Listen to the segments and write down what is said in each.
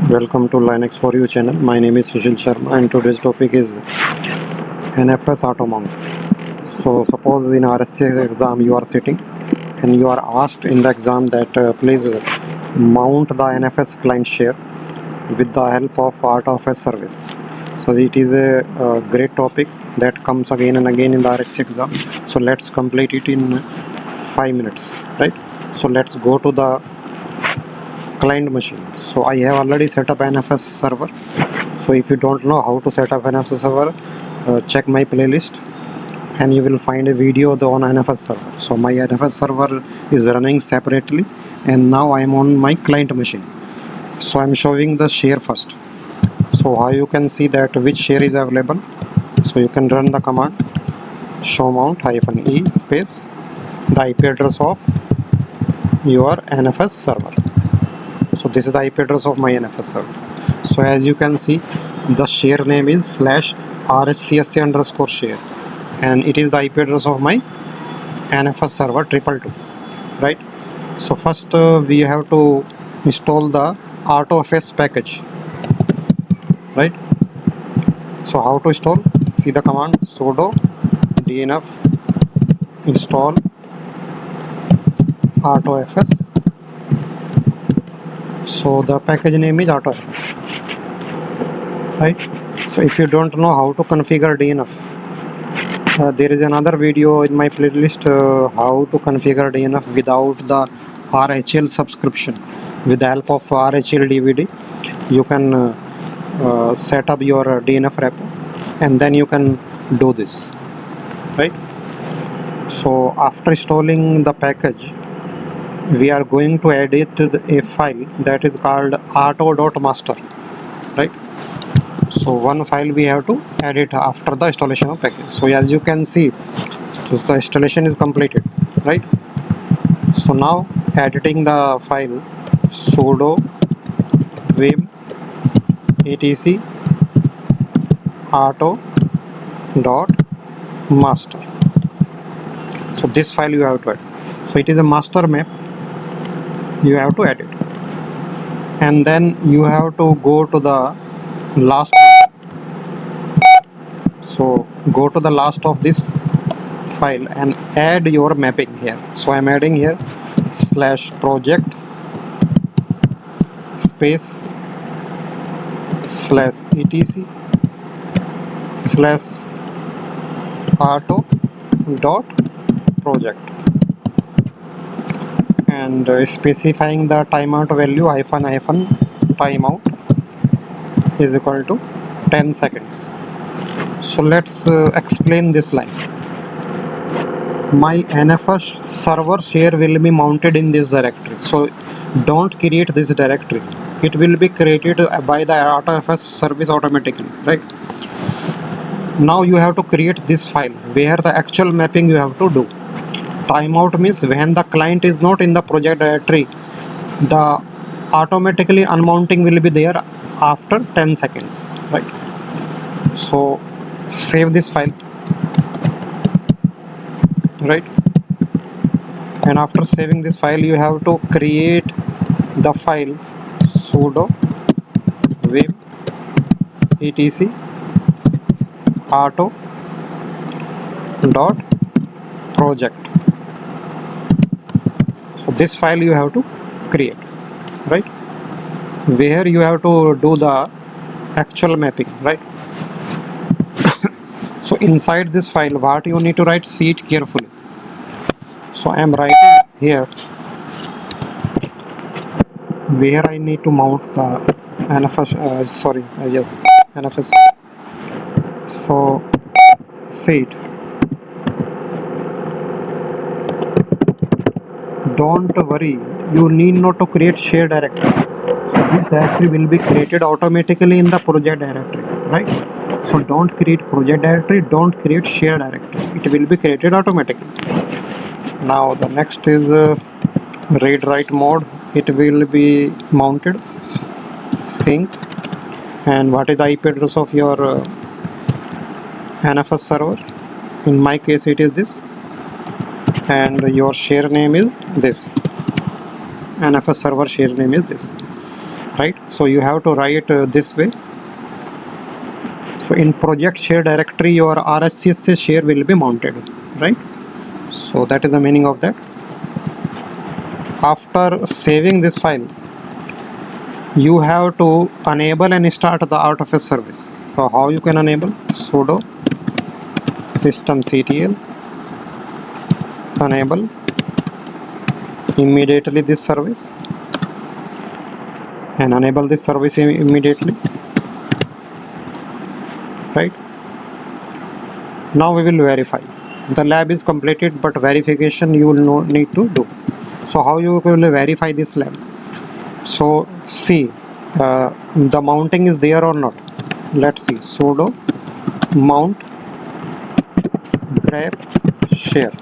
Welcome to Linux for You channel. My name is Sushil Sharma and today's topic is NFS Automount. So suppose in RHCSA exam you are sitting and you are asked in the exam that please mount the NFS client share with the help of AutoFS service. So it is a great topic that comes again and again in the RHCSA exam. So let's complete it in 5 minutes, right? So let's go to the client machine. So I have already set up NFS server. So if you don't know how to set up NFS server, check my playlist and you will find a video on NFS server. So my NFS server is running separately and now I am on my client machine. So I am showing the share first. So how you can see that which share is available. So you can run the command show mount -e space the IP address of your NFS server. So this is the IP address of my NFS server. So as you can see, the share name is /RHCSA_share and it is the IP address of my NFS server 222, right? So first we have to install the AutoFS package, right? So how to install? See the command sudo dnf install AutoFS. So the package name is AutoFS, right? So if you don't know how to configure DNF, there is another video in my playlist how to configure DNF without the RHEL subscription. With the help of RHEL DVD, you can set up your DNF repo and then you can do this, right? So after installing the package, we are going to edit a file that is called auto.master, right? So one file we have to edit after the installation of package. So as you can see, so the installation is completed, right? So now editing the file sudo vim etc auto.master. So this file you have to edit. So it is a master map you have to edit, and then you have to go to the last. So go to the last of this file and add your mapping here. So I'm adding here /project space /etc/auto.project and specifying the timeout value --timeout is equal to 10 seconds. So let's explain this line. My NFS server share will be mounted in this directory. So don't create this directory. It will be created by the AutoFS service automatically, right? Now you have to create this file where the actual mapping you have to do. Timeout means when the client is not in the project directory, the automatically unmounting will be there after 10 seconds, right? So save this file, right? And after saving this file, you have to create the file sudo vim etc auto.project. So this file you have to create, right, where you have to do the actual mapping, right? So inside this file, what you need to write, see it carefully. So I am writing here where I need to mount the NFS NFS. So see it. Don't worry, you need not to create share directory. This directory will be created automatically in the project directory, right? So don't create project directory, don't create share directory. It will be created automatically. Now the next is read write mode. It will be mounted sync, and what is the IP address of your NFS server? In my case it is this, and your share name is this. NFS server share name is this. right? So you have to write this way. So in project share directory, your RHCSA share will be mounted, right? So that is the meaning of that. After saving this file, you have to enable and start the AutoFS service. So how you can enable? Sudo systemctl enable immediately this service and enable this service immediately, right? Now we will verify. The lab is completed, but verification you will need to do. So how you will verify this lab? So see, the mounting is there or not. Let's see. Sudo mount grep share.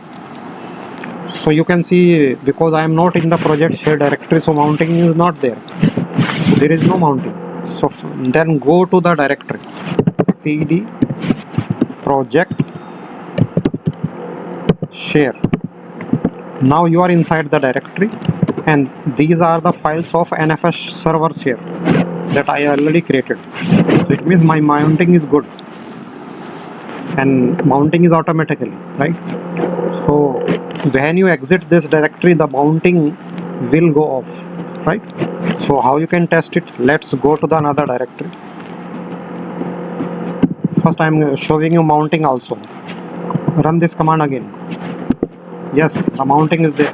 So you can see, because I am not in the project share directory, so mounting is not there. There is no mounting. So then go to the directory cd project share. Now you are inside the directory, and these are the files of NFS server share that I already created. So it means my mounting is good, and mounting is automatically, right? So when you exit this directory, the mounting will go off, right? So how you can test it? Let's go to the another directory. First I am showing you mounting also. Run this command again. Yes, the mounting is there.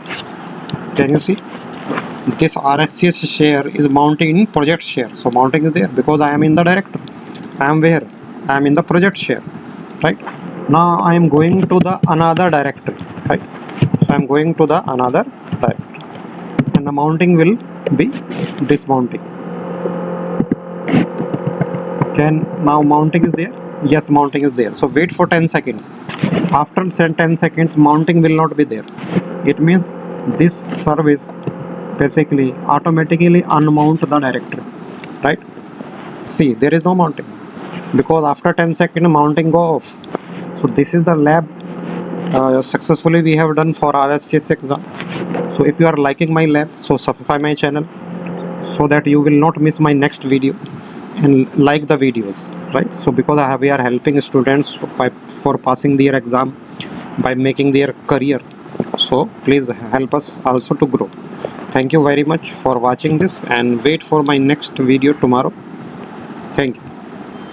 Can you see? This RHCS share is mounting in project share. So mounting is there because I am in the directory. I am where? I am in the project share, right? Now I am going to the another directory, right? So I am going to the another directory, and the mounting will be dismounting. Now mounting is there? Yes, mounting is there. So wait for 10 seconds. After 10 seconds, mounting will not be there. It means this service basically automatically unmount the directory, right? See, there is no mounting because after 10 seconds mounting go off. So this is the lab successfully we have done for RHCS exam. So if you are liking my lab, so subscribe my channel so that you will not miss my next video, and like the videos, right? So because we are helping students for passing their exam by making their career, so please help us also to grow. Thank you very much for watching this, and wait for my next video tomorrow. Thank you.